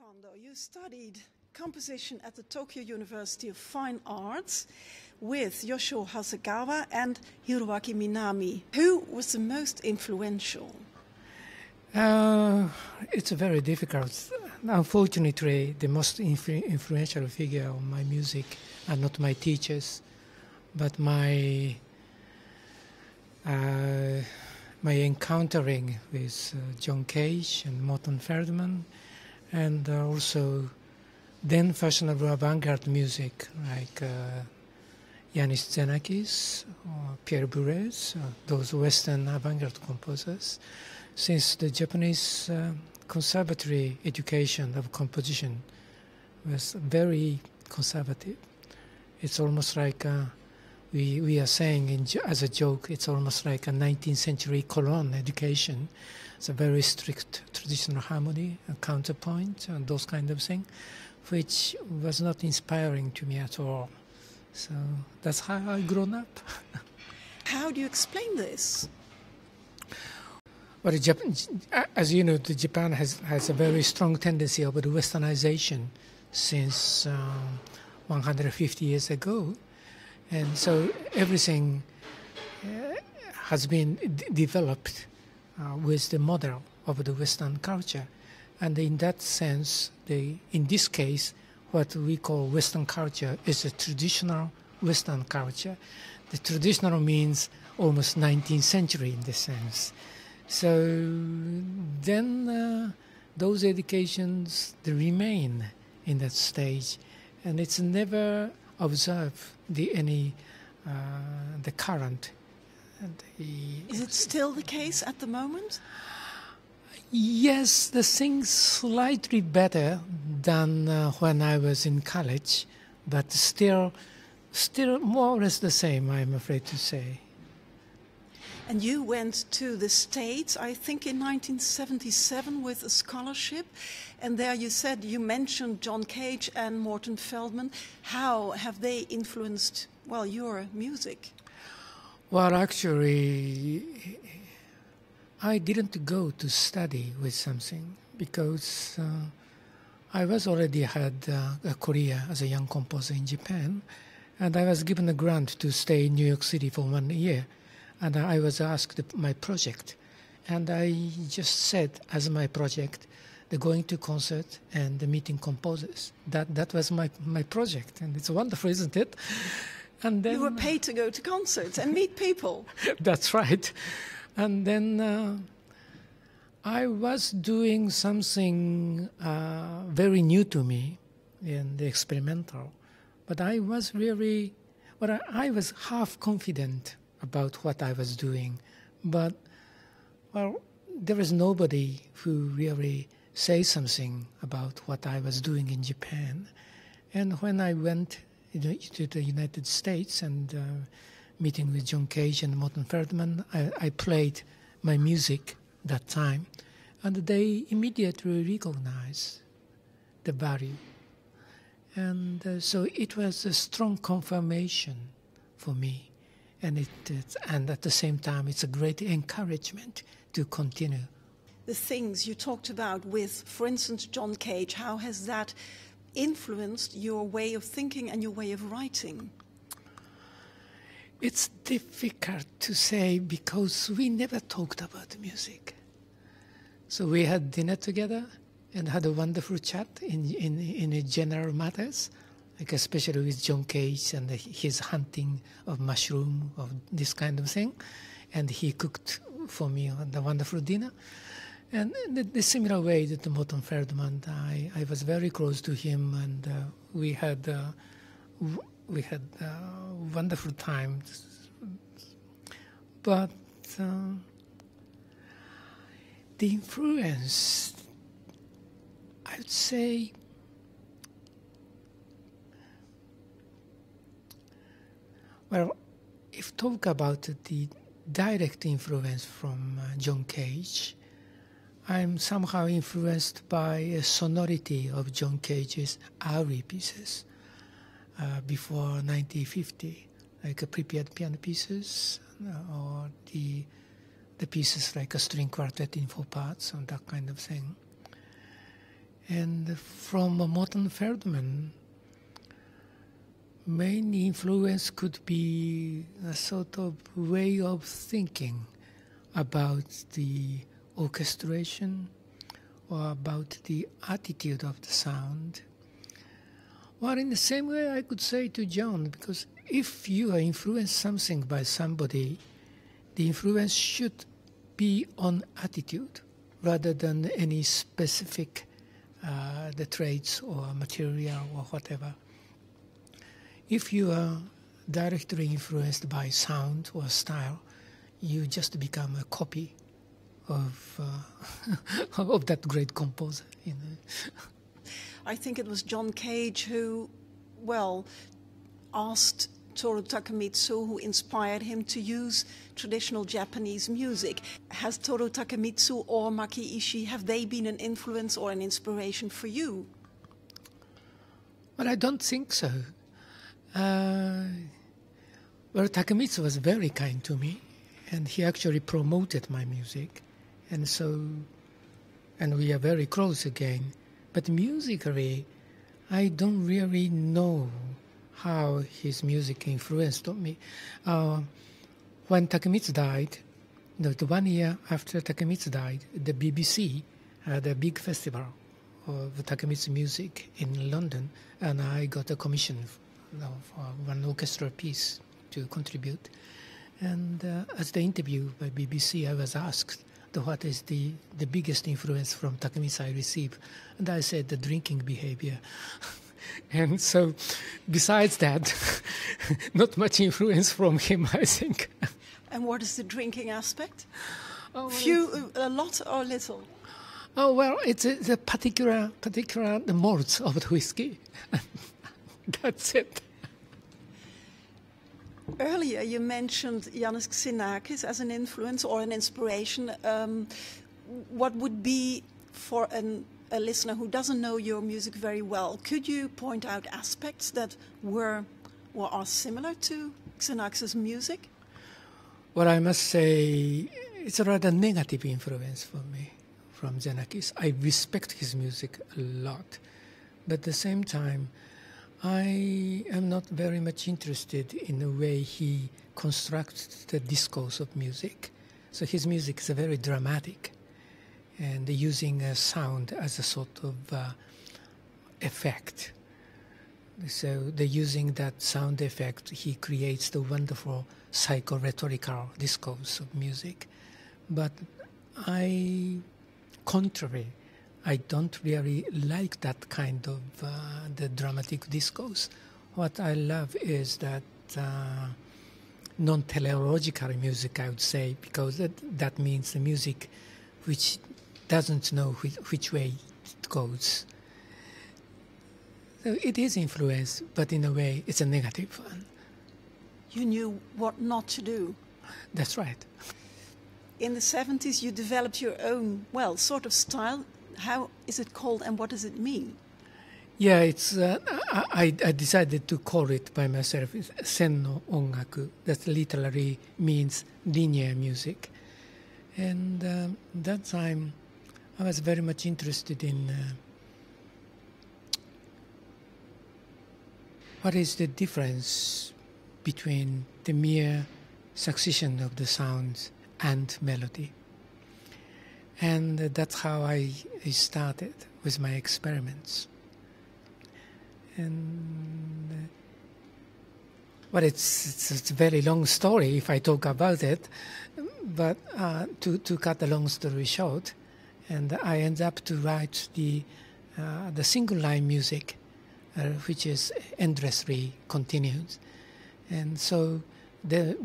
Kondo, you studied composition at the Tokyo University of Fine Arts with Yoshio Hasegawa and Hiroaki Minami. Who was the most influential? It's very difficult. Unfortunately, the most influential figure of my music are not my teachers, but my encountering with John Cage and Morton Feldman, and also then fashionable avant-garde music like Yanis Xenakis or Pierre Boulez, those Western avant-garde composers. Since the Japanese conservatory education of composition was very conservative, it's almost like we are saying as a joke, it's almost like a 19th century Cologne education. It's a very strict traditional harmony, a counterpoint, and those kind of things, which was not inspiring to me at all. So that's how I grown up. How do you explain this? Well, as you know, Japan has a very strong tendency of the westernization since 150 years ago. And so everything has been developed with the model of the Western culture. And in that sense, in this case, what we call Western culture is a traditional Western culture. The traditional means almost 19th century in this sense. So then those educations, they remain in that stage, and it's never observed the current. Is it still the case at the moment? Yes, the thing's slightly better than when I was in college, but still more or less the same, I'm afraid to say. And you went to the States, I think in 1977, with a scholarship. And there you mentioned John Cage and Morton Feldman. How have they influenced, your music? Well, actually, I didn't go to study with something because I was already had a career as a young composer in Japan. And I was given a grant to stay in New York City for 1 year. And I was asked my project, and I just said as my project, the going to concert and the meeting composers. That was my project, and it's wonderful, isn't it? And then you were paid to go to concerts and meet people. That's right. And then I was doing something very new to me in the experimental, but I was I was half confident about what I was doing, but there was nobody who really says something about what I was doing in Japan. And when I went to the United States and meeting with John Cage and Morton Feldman, I played my music that time, and they immediately recognized the value. And so it was a strong confirmation for me. And at the same time, it's a great encouragement to continue. The things you talked about with, for instance, John Cage, how has that influenced your way of thinking and your way of writing? It's difficult to say because we never talked about music. So we had dinner together and had a wonderful chat in general matters, like especially with John Cage and his hunting of mushroom, of this kind of thing. And he cooked for me the wonderful dinner. And the similar way that Morton Feldman, I was very close to him, and we had wonderful times. But the influence, I would say, if talk about the direct influence from John Cage, I'm somehow influenced by a sonority of John Cage's early pieces before 1950, like prepared piano pieces or the pieces like a string quartet in 4 parts and that kind of thing. And from Morton Feldman, main influence could be a sort of way of thinking about the orchestration or about the attitude of the sound. Or in the same way I could say to John, because if you are influenced something by somebody, the influence should be on attitude rather than any specific the traits or material or whatever. If you are directly influenced by sound or style, you just become a copy of of that great composer. You know. I think it was John Cage who, asked Toru Takemitsu, who inspired him to use traditional Japanese music. Has Toru Takemitsu or Maki Ishii, have they been an influence or an inspiration for you? Well, I don't think so. Takemitsu was very kind to me, and he actually promoted my music, and we are very close again. But musically, I don't really know how his music influenced me. When Takemitsu died, the 1 year after Takemitsu died, the BBC had a big festival of Takemitsu music in London, and I got a commission for one orchestral piece to contribute. And as the interview by BBC, I was asked what is the biggest influence from Takemitsu I received, and I said the drinking behavior. And so, besides that, not much influence from him, I think. And what is the drinking aspect? Oh, A lot or little? Oh, well, it's a particular the malts of the whiskey. That's it. Earlier you mentioned Yannis Xenakis as an influence or an inspiration. What would be for a listener who doesn't know your music very well, could you point out aspects that were or are similar to Xenakis' music? Well, I must say it's a rather negative influence for me from Xenakis. I respect his music a lot, but at the same time, I am not very much interested in the way he constructs the discourse of music. So his music is very dramatic, and using a sound as a sort of effect. So using that sound effect, he creates the wonderful psycho-rhetorical discourse of music. But contrary, I don't really like that kind of the dramatic discourse. What I love is that non-teleological music, I would say, because that means the music which doesn't know which way it goes. So it is influence, but in a way it's a negative one. You knew what not to do. That's right. In the 70s you developed your own, sort of style. How is it called and what does it mean? Yeah, it's. I decided to call it by myself sen no ongaku. That literally means linear music. And that time I was very much interested in what is the difference between the mere succession of the sounds and melody. And that's how I started with my experiments. And it's a very long story if I talk about it, but to cut a long story short, and I end up to write the single line music, which is endlessly continued. And so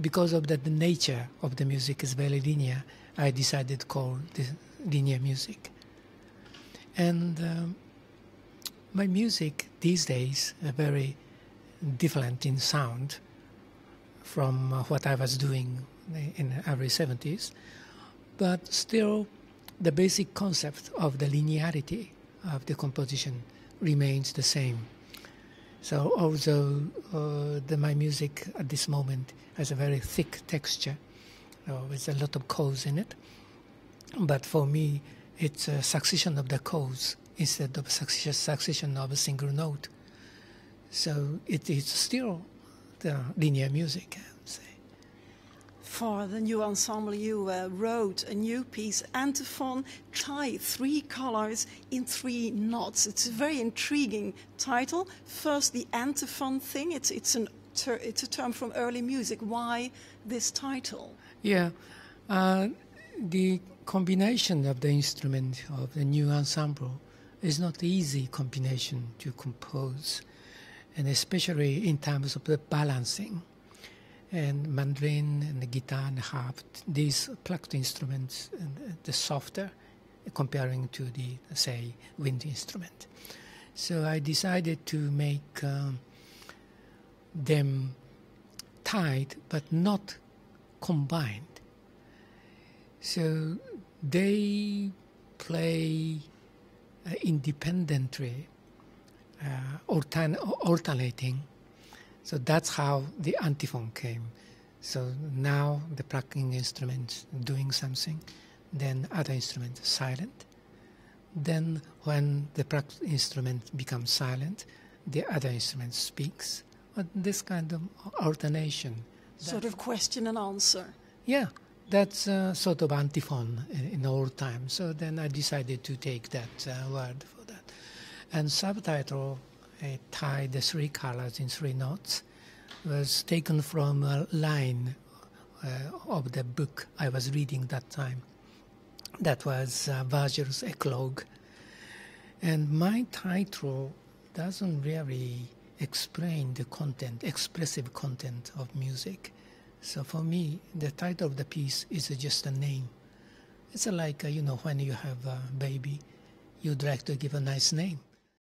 because of that, the nature of the music is very linear, I decided to call this linear music. And my music these days are very different in sound from what I was doing in the early 70s, but still the basic concept of the linearity of the composition remains the same. So although my music at this moment has a very thick texture, with a lot of chords in it, but for me it's a succession of the chords instead of succession of a single note. So it is still the linear music, I would say. For the New Ensemble, you wrote a new piece, Antiphon, tie 3 colors in 3 knots. It's a very intriguing title. First, the antiphon thing. It's a term from early music. Why this title? Yeah, the combination of the instrument of the New Ensemble is not easy combination to compose, and especially in terms of the balancing. And mandolin and the guitar and harp, these plucked instruments, the softer comparing to the, say, wind instrument. So I decided to make them tied but not combined. So they play independently, alternating. So that's how the antiphon came. So now the plucking instrument doing something, then other instrument silent. Then when the plucked instrument becomes silent, the other instrument speaks. But this kind of alternation. Sort of question and answer. Yeah, that's sort of antiphon in old time. So then I decided to take that word for that. And subtitle, tie the 3 colors in 3 notes, was taken from a line of the book I was reading that time. That was Virgil's Eclogue. And my title doesn't really explain the content, expressive content of music. So for me, the title of the piece is just a name. It's like, when you have a baby, you'd like to give a nice name.